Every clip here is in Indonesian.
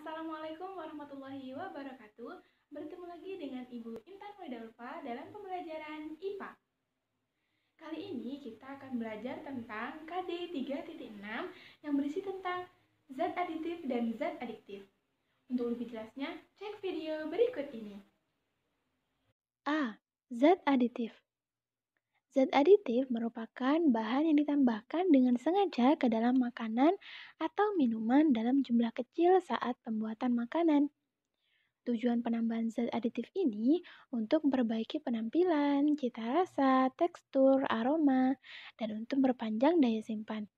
Assalamualaikum warahmatullahi wabarakatuh. Bertemu lagi dengan Ibu Intan Wedalfa dalam pembelajaran IPA. Kali ini kita akan belajar tentang KD 3.6 yang berisi tentang zat aditif dan zat adiktif. Untuk lebih jelasnya, cek video berikut ini. A. Zat aditif. Zat aditif merupakan bahan yang ditambahkan dengan sengaja ke dalam makanan atau minuman dalam jumlah kecil saat pembuatan makanan. Tujuan penambahan zat aditif ini untuk memperbaiki penampilan, cita rasa, tekstur, aroma, dan untuk memperpanjang daya simpan.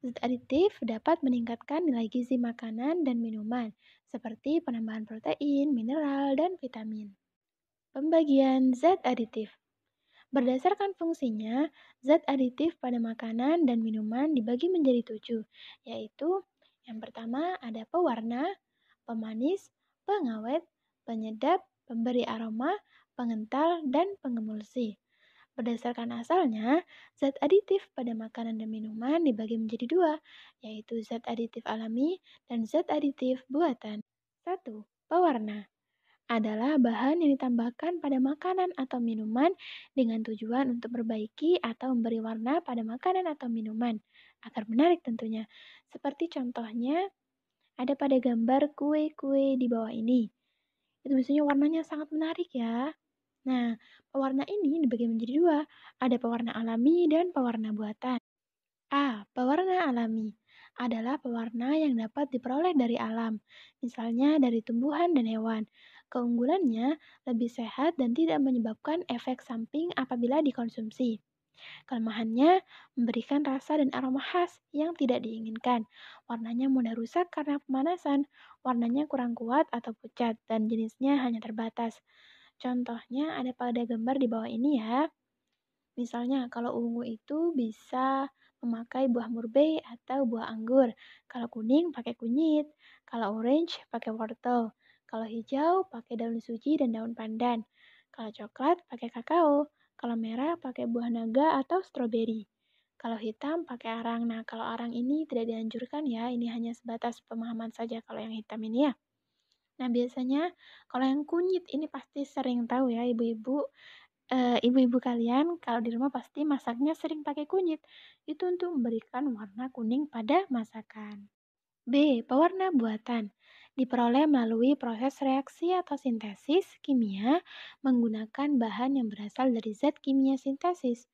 Zat aditif dapat meningkatkan nilai gizi makanan dan minuman, seperti penambahan protein, mineral, dan vitamin. Pembagian zat aditif. Berdasarkan fungsinya, zat aditif pada makanan dan minuman dibagi menjadi 7, yaitu yang pertama ada pewarna, pemanis, pengawet, penyedap, pemberi aroma, pengental, dan pengemulsi. Berdasarkan asalnya, zat aditif pada makanan dan minuman dibagi menjadi 2, yaitu zat aditif alami dan zat aditif buatan. 1. Pewarna adalah bahan yang ditambahkan pada makanan atau minuman dengan tujuan untuk memperbaiki atau memberi warna pada makanan atau minuman agar menarik tentunya. Seperti contohnya ada pada gambar kue-kue di bawah ini. Itu biasanya warnanya sangat menarik ya. Nah, pewarna ini dibagi menjadi 2, ada pewarna alami dan pewarna buatan. A. Pewarna alami adalah pewarna yang dapat diperoleh dari alam, misalnya dari tumbuhan dan hewan. Keunggulannya lebih sehat dan tidak menyebabkan efek samping apabila dikonsumsi. Kelemahannya memberikan rasa dan aroma khas yang tidak diinginkan. Warnanya mudah rusak karena pemanasan, warnanya kurang kuat atau pucat, dan jenisnya hanya terbatas. Contohnya ada pada gambar di bawah ini ya. Misalnya, kalau ungu itu bisa memakai buah murbei atau buah anggur. Kalau kuning pakai kunyit. Kalau orange pakai wortel. Kalau hijau pakai daun suji dan daun pandan. Kalau coklat pakai kakao. Kalau merah pakai buah naga atau stroberi. Kalau hitam pakai arang. Nah, kalau arang ini tidak dianjurkan ya. Ini hanya sebatas pemahaman saja kalau yang hitam ini ya. Nah, biasanya kalau yang kunyit ini pasti sering tahu ya ibu-ibu. Ibu-ibu kalian kalau di rumah pasti masaknya sering pakai kunyit. Itu untuk memberikan warna kuning pada masakan. B. Pewarna buatan. Diperoleh melalui proses reaksi atau sintesis kimia menggunakan bahan yang berasal dari zat kimia sintesis.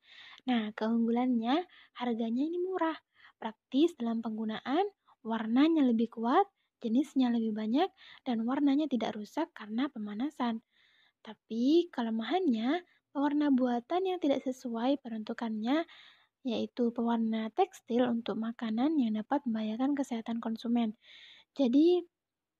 Nah, keunggulannya harganya ini murah, praktis dalam penggunaan, warnanya lebih kuat, jenisnya lebih banyak, dan warnanya tidak rusak karena pemanasan. Tapi kelemahannya, pewarna buatan yang tidak sesuai peruntukannya, yaitu pewarna tekstil untuk makanan yang dapat membahayakan kesehatan konsumen. Jadi,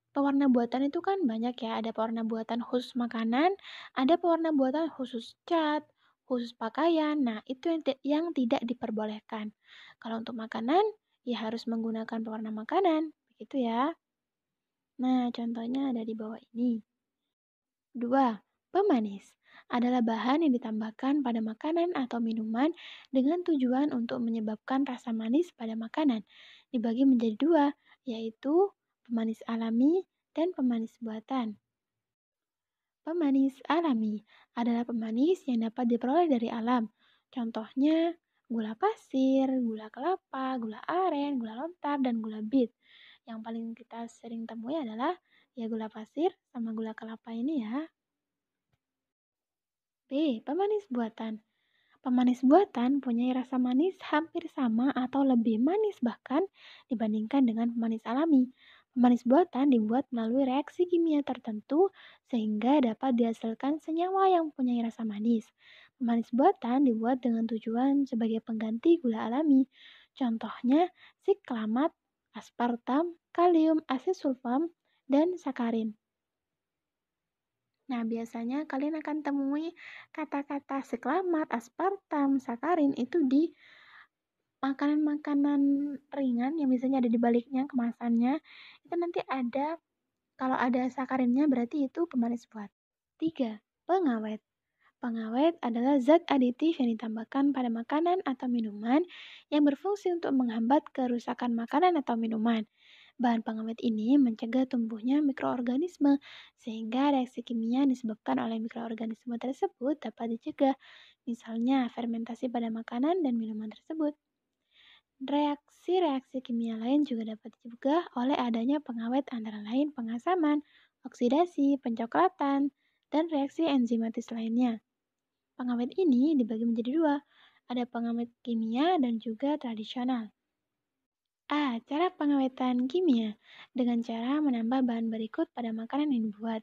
pewarna buatan itu kan banyak ya, ada pewarna buatan khusus makanan, ada pewarna buatan khusus cat, khusus pakaian. Nah, itu yang tidak diperbolehkan. Kalau untuk makanan, ya harus menggunakan pewarna makanan, begitu ya. Nah, contohnya ada di bawah ini. 2. Pemanis adalah bahan yang ditambahkan pada makanan atau minuman dengan tujuan untuk menyebabkan rasa manis pada makanan. Dibagi menjadi 2, yaitu pemanis alami dan pemanis buatan. Pemanis alami adalah pemanis yang dapat diperoleh dari alam. Contohnya gula pasir, gula kelapa, gula aren, gula lontar, dan gula bit. Yang paling kita sering temui adalah ya gula pasir sama gula kelapa ini ya. B. Pemanis buatan. Pemanis buatan punya rasa manis hampir sama atau lebih manis bahkan dibandingkan dengan pemanis alami. Pemanis buatan dibuat melalui reaksi kimia tertentu sehingga dapat dihasilkan senyawa yang punya rasa manis. Pemanis buatan dibuat dengan tujuan sebagai pengganti gula alami. Contohnya siklamat, aspartam, kalium, asesulfam, dan sakarin. Nah, biasanya kalian akan temui kata-kata siklamat, aspartam, sakarin itu di makanan-makanan ringan yang biasanya ada di baliknya kemasannya. Itu nanti ada, kalau ada sakarinnya berarti itu pemanis buat. 3. Pengawet. Pengawet adalah zat aditif yang ditambahkan pada makanan atau minuman yang berfungsi untuk menghambat kerusakan makanan atau minuman. Bahan pengawet ini mencegah tumbuhnya mikroorganisme, sehingga reaksi kimia yang disebabkan oleh mikroorganisme tersebut dapat dicegah, misalnya fermentasi pada makanan dan minuman tersebut. Reaksi-reaksi kimia lain juga dapat dicegah oleh adanya pengawet antara lain pengasaman, oksidasi, pencoklatan, dan reaksi enzimatis lainnya. Pengawet ini dibagi menjadi dua, ada pengawet kimia dan juga tradisional. A. Cara pengawetan kimia dengan cara menambah bahan berikut pada makanan yang dibuat.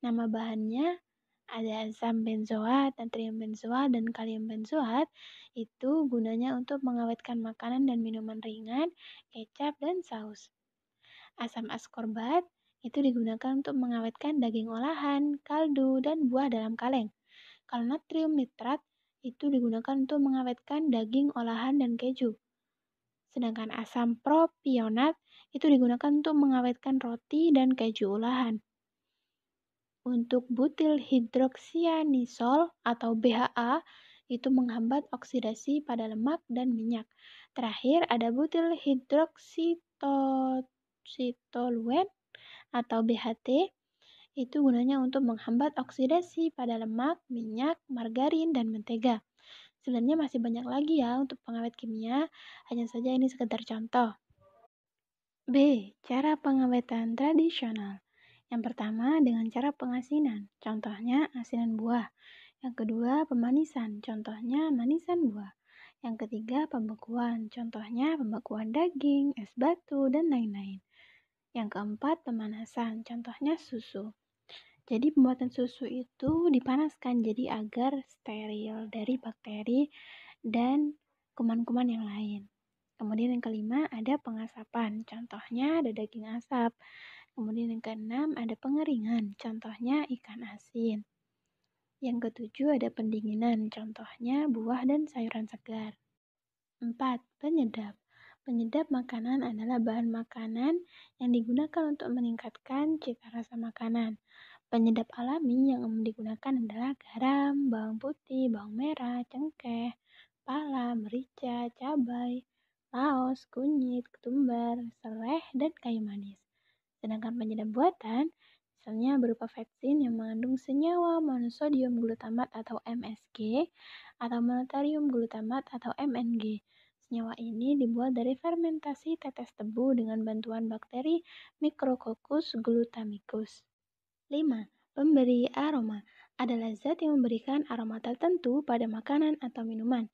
Nama bahannya ada asam benzoat, natrium benzoat, dan kalium benzoat. Itu gunanya untuk mengawetkan makanan dan minuman ringan, kecap, dan saus. Asam askorbat itu digunakan untuk mengawetkan daging olahan, kaldu, dan buah dalam kaleng. Kalau natrium nitrat itu digunakan untuk mengawetkan daging olahan dan keju. Sedangkan asam propionat itu digunakan untuk mengawetkan roti dan keju olahan. Untuk butil hidroksianisol atau BHA itu menghambat oksidasi pada lemak dan minyak. Terakhir ada butil hidroksitoluen atau BHT itu gunanya untuk menghambat oksidasi pada lemak, minyak, margarin, dan mentega. Sebenarnya masih banyak lagi ya untuk pengawet kimia, hanya saja ini sekedar contoh. B. Cara pengawetan tradisional. Yang pertama dengan cara pengasinan, contohnya asinan buah. Yang kedua pemanisan, contohnya manisan buah. Yang ketiga pembekuan, contohnya pembekuan daging, es batu, dan lain-lain. Yang keempat pemanasan, contohnya susu. Jadi pembuatan susu itu dipanaskan jadi agar steril dari bakteri dan kuman-kuman yang lain. Kemudian yang kelima ada pengasapan, contohnya ada daging asap. Kemudian yang keenam ada pengeringan, contohnya ikan asin. Yang ketujuh ada pendinginan, contohnya buah dan sayuran segar. 4. Penyedap. Penyedap makanan adalah bahan makanan yang digunakan untuk meningkatkan cita rasa makanan. Penyedap alami yang umum digunakan adalah garam, bawang putih, bawang merah, cengkeh, pala, merica, cabai, laos, kunyit, ketumbar, serai, dan kayu manis. Sedangkan penyedap buatan, misalnya berupa vaksin yang mengandung senyawa monosodium glutamat atau MSG atau monotarium glutamat atau MNG. Senyawa ini dibuat dari fermentasi tetes tebu dengan bantuan bakteri Micrococcus glutamicus. 5. Pemberi aroma adalah zat yang memberikan aroma tertentu pada makanan atau minuman.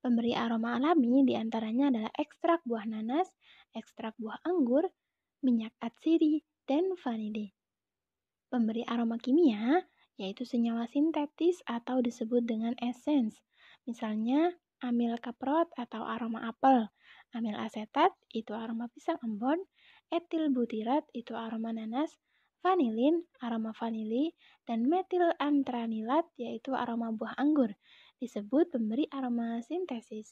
Pemberi aroma alami diantaranya adalah ekstrak buah nanas, ekstrak buah anggur, minyak atsiri, dan vanili. Pemberi aroma kimia yaitu senyawa sintetis atau disebut dengan esens. Misalnya amil kaprot atau aroma apel, amil asetat itu aroma pisang ambon, etil butirat itu aroma nanas, vanilin aroma vanili, dan metil antranilat yaitu aroma buah anggur disebut pemberi aroma sintesis.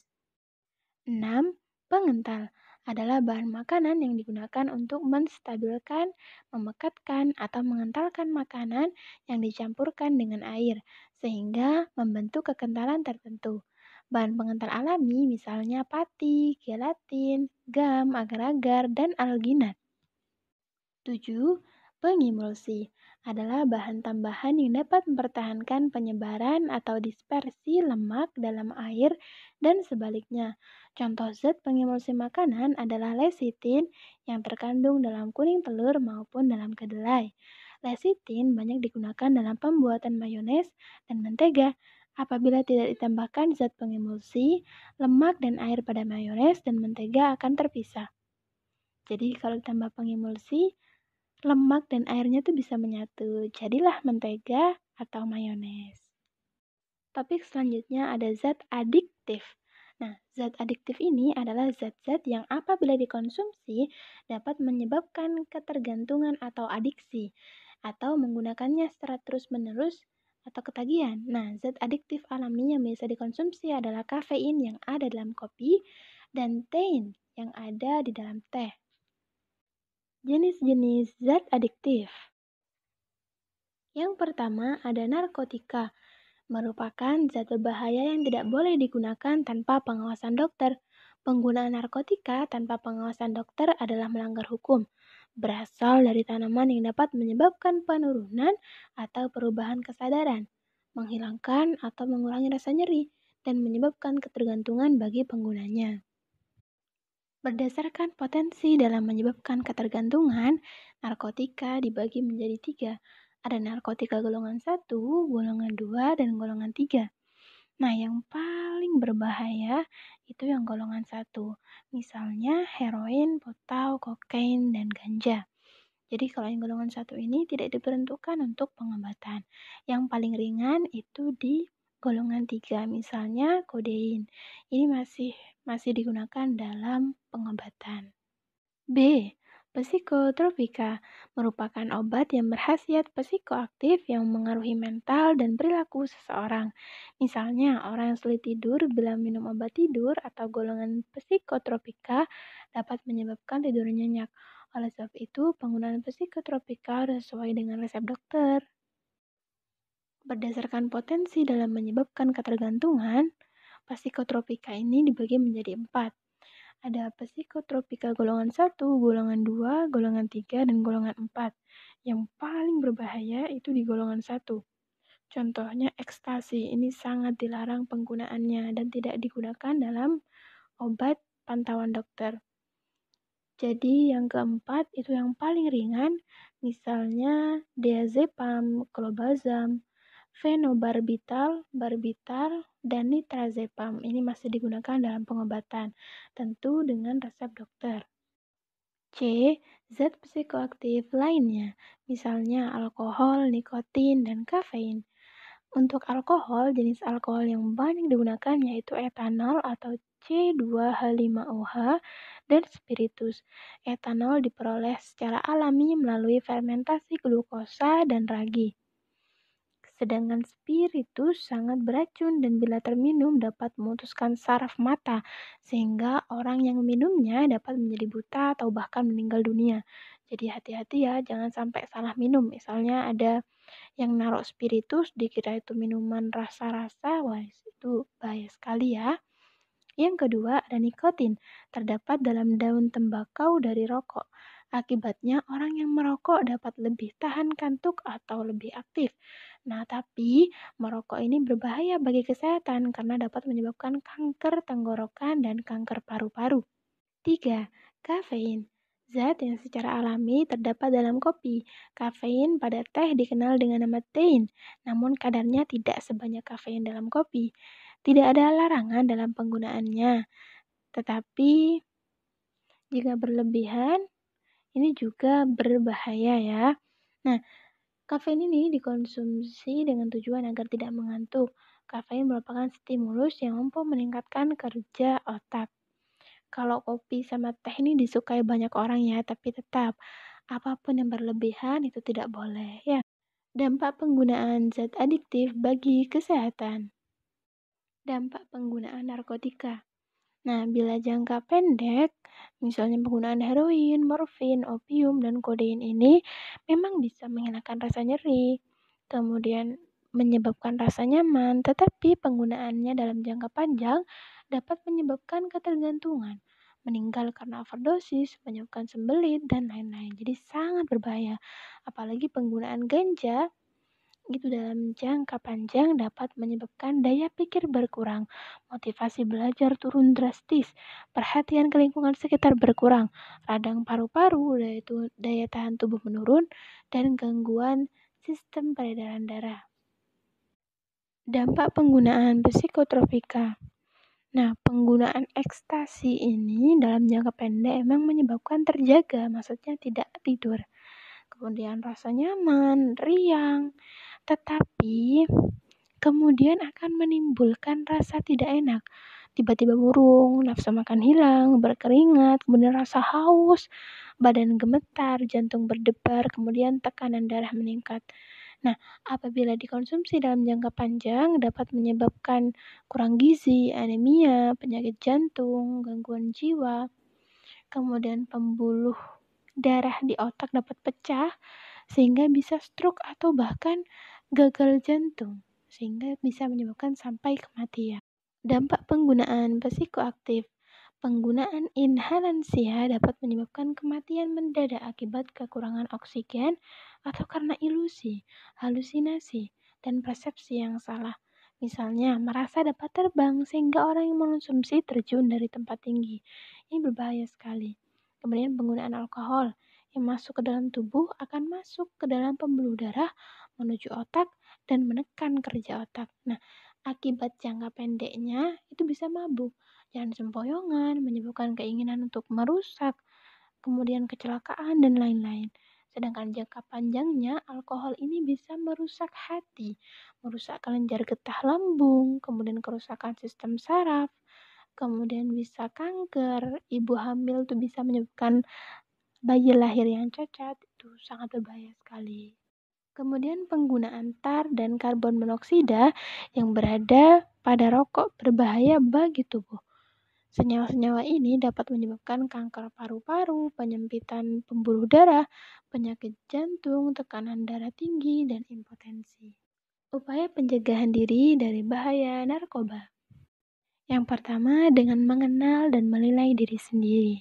6. Pengental adalah bahan makanan yang digunakan untuk menstabilkan, memekatkan, atau mengentalkan makanan yang dicampurkan dengan air, sehingga membentuk kekentalan tertentu. Bahan pengental alami misalnya pati, gelatin, gam, agar-agar, dan alginat. 7. Pengimulsi adalah bahan tambahan yang dapat mempertahankan penyebaran atau dispersi lemak dalam air dan sebaliknya. Contoh zat pengimulsi makanan adalah lecitin yang terkandung dalam kuning telur maupun dalam kedelai. Lecitin banyak digunakan dalam pembuatan mayones dan mentega. Apabila tidak ditambahkan zat pengimulsi, lemak dan air pada mayones dan mentega akan terpisah. Jadi kalau ditambah pengimulsi, lemak dan airnya tuh bisa menyatu, jadilah mentega atau mayones. Topik selanjutnya ada zat adiktif. Nah, zat adiktif ini adalah zat-zat yang apabila dikonsumsi dapat menyebabkan ketergantungan atau adiksi, atau menggunakannya secara terus-menerus atau ketagihan. Nah, zat adiktif alami yang biasa dikonsumsi adalah kafein yang ada dalam kopi dan tein yang ada di dalam teh. Jenis-jenis zat adiktif. Yang pertama ada narkotika, merupakan zat berbahaya yang tidak boleh digunakan tanpa pengawasan dokter. Penggunaan narkotika tanpa pengawasan dokter adalah melanggar hukum. Berasal dari tanaman yang dapat menyebabkan penurunan atau perubahan kesadaran, menghilangkan atau mengurangi rasa nyeri, dan menyebabkan ketergantungan bagi penggunanya. Berdasarkan potensi dalam menyebabkan ketergantungan, narkotika dibagi menjadi tiga. Ada narkotika golongan 1, golongan 2, dan golongan 3. Nah, yang paling berbahaya itu yang golongan 1. Misalnya heroin, potau, kokain, dan ganja. Jadi kalau yang golongan 1 ini tidak diperuntukkan untuk pengobatan. Yang paling ringan itu di golongan 3, misalnya kodein. Ini masih digunakan dalam pengobatan. B. Psikotropika merupakan obat yang berkhasiat psikoaktif yang mengaruhi mental dan perilaku seseorang. Misalnya, orang yang sulit tidur bila minum obat tidur atau golongan psikotropika dapat menyebabkan tidur nyenyak. Oleh sebab itu, penggunaan psikotropika harus sesuai dengan resep dokter. Berdasarkan potensi dalam menyebabkan ketergantungan, psikotropika ini dibagi menjadi 4. Ada psikotropika golongan 1, golongan 2, golongan 3, dan golongan 4. Yang paling berbahaya itu di golongan 1. Contohnya ekstasi, ini sangat dilarang penggunaannya dan tidak digunakan dalam obat pantauan dokter. Jadi yang keempat itu yang paling ringan, misalnya diazepam, clobazam, fenobarbital, barbital, dan nitrazepam. Ini masih digunakan dalam pengobatan, tentu dengan resep dokter. C. Zat psikoaktif lainnya, misalnya alkohol, nikotin, dan kafein. Untuk alkohol, jenis alkohol yang banyak digunakan yaitu etanol atau C2H5OH dan spiritus. Etanol diperoleh secara alami melalui fermentasi glukosa dan ragi. Sedangkan spiritus sangat beracun dan bila terminum dapat memutuskan saraf mata, sehingga orang yang meminumnya dapat menjadi buta atau bahkan meninggal dunia. Jadi hati-hati ya, jangan sampai salah minum. Misalnya ada yang naruh spiritus dikira itu minuman rasa-rasa, wah itu bahaya sekali ya. Yang kedua, ada nikotin, terdapat dalam daun tembakau dari rokok. Akibatnya, orang yang merokok dapat lebih tahan kantuk atau lebih aktif. Nah, tapi merokok ini berbahaya bagi kesehatan karena dapat menyebabkan kanker tenggorokan dan kanker paru-paru. 3. Kafein. Zat yang secara alami terdapat dalam kopi. Kafein pada teh dikenal dengan nama tein, namun kadarnya tidak sebanyak kafein dalam kopi. Tidak ada larangan dalam penggunaannya, tetapi jika berlebihan, ini juga berbahaya ya. Nah, kafein ini dikonsumsi dengan tujuan agar tidak mengantuk. Kafein merupakan stimulus yang mampu meningkatkan kerja otak. Kalau kopi sama teh ini disukai banyak orang ya, tapi tetap apapun yang berlebihan itu tidak boleh ya. Dampak penggunaan zat adiktif bagi kesehatan. Dampak penggunaan narkotika. Nah, bila jangka pendek, misalnya penggunaan heroin, morfin, opium, dan kodein ini memang bisa menghilangkan rasa nyeri, kemudian menyebabkan rasa nyaman, tetapi penggunaannya dalam jangka panjang dapat menyebabkan ketergantungan, meninggal karena overdosis, menyebabkan sembelit, dan lain-lain. Jadi sangat berbahaya. Apalagi penggunaan ganja itu dalam jangka panjang dapat menyebabkan daya pikir berkurang, motivasi belajar turun drastis, perhatian ke lingkungan sekitar berkurang, radang paru-paru, yaitu daya tahan tubuh menurun, dan gangguan sistem peredaran darah. Dampak penggunaan psikotropika. Nah, penggunaan ekstasi ini dalam jangka pendek memang menyebabkan terjaga, maksudnya tidak tidur. Kemudian rasa nyaman, riang, tetapi kemudian akan menimbulkan rasa tidak enak. Tiba-tiba murung, nafsu makan hilang, berkeringat, kemudian rasa haus, badan gemetar, jantung berdebar, kemudian tekanan darah meningkat. Nah, apabila dikonsumsi dalam jangka panjang dapat menyebabkan kurang gizi, anemia, penyakit jantung, gangguan jiwa, kemudian pembuluh darah di otak dapat pecah, sehingga bisa stroke atau bahkan gagal jantung, sehingga bisa menyebabkan sampai kematian. Dampak penggunaan psikoaktif. Penggunaan inhalansia dapat menyebabkan kematian mendadak akibat kekurangan oksigen atau karena ilusi, halusinasi, dan persepsi yang salah. Misalnya, merasa dapat terbang sehingga orang yang mengonsumsi terjun dari tempat tinggi. Ini berbahaya sekali. Kemudian penggunaan alkohol yang masuk ke dalam tubuh akan masuk ke dalam pembuluh darah menuju otak dan menekan kerja otak. Nah, akibat jangka pendeknya itu bisa mabuk, jalan sempoyongan, menyebabkan keinginan untuk merusak, kemudian kecelakaan dan lain-lain. Sedangkan jangka panjangnya, alkohol ini bisa merusak hati, merusak kelenjar getah lambung, kemudian kerusakan sistem saraf, kemudian bisa kanker, ibu hamil itu bisa menyebabkan bayi lahir yang cacat, itu sangat berbahaya sekali. Kemudian penggunaan tar dan karbon monoksida yang berada pada rokok berbahaya bagi tubuh. Senyawa-senyawa ini dapat menyebabkan kanker paru-paru, penyempitan pembuluh darah, penyakit jantung, tekanan darah tinggi, dan impotensi. Upaya pencegahan diri dari bahaya narkoba. Yang pertama, dengan mengenal dan menilai diri sendiri.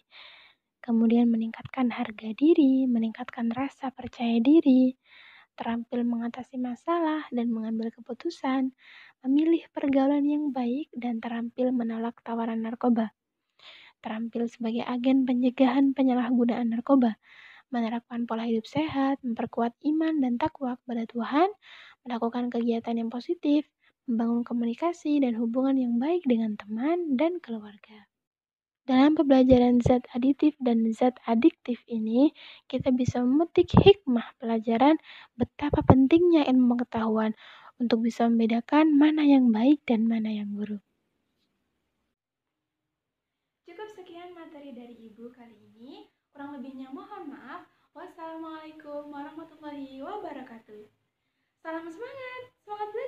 Kemudian meningkatkan harga diri, meningkatkan rasa percaya diri, terampil mengatasi masalah dan mengambil keputusan, memilih pergaulan yang baik, dan terampil menolak tawaran narkoba. Terampil sebagai agen pencegahan penyalahgunaan narkoba, menerapkan pola hidup sehat, memperkuat iman dan takwa kepada Tuhan, melakukan kegiatan yang positif, membangun komunikasi dan hubungan yang baik dengan teman dan keluarga. Dalam pembelajaran zat aditif dan zat adiktif ini, kita bisa memetik hikmah pelajaran betapa pentingnya ilmu pengetahuan untuk bisa membedakan mana yang baik dan mana yang buruk. Cukup sekian materi dari Ibu kali ini. Kurang lebihnya mohon maaf. Wassalamualaikum warahmatullahi wabarakatuh. Salam semangat, semangat belajar.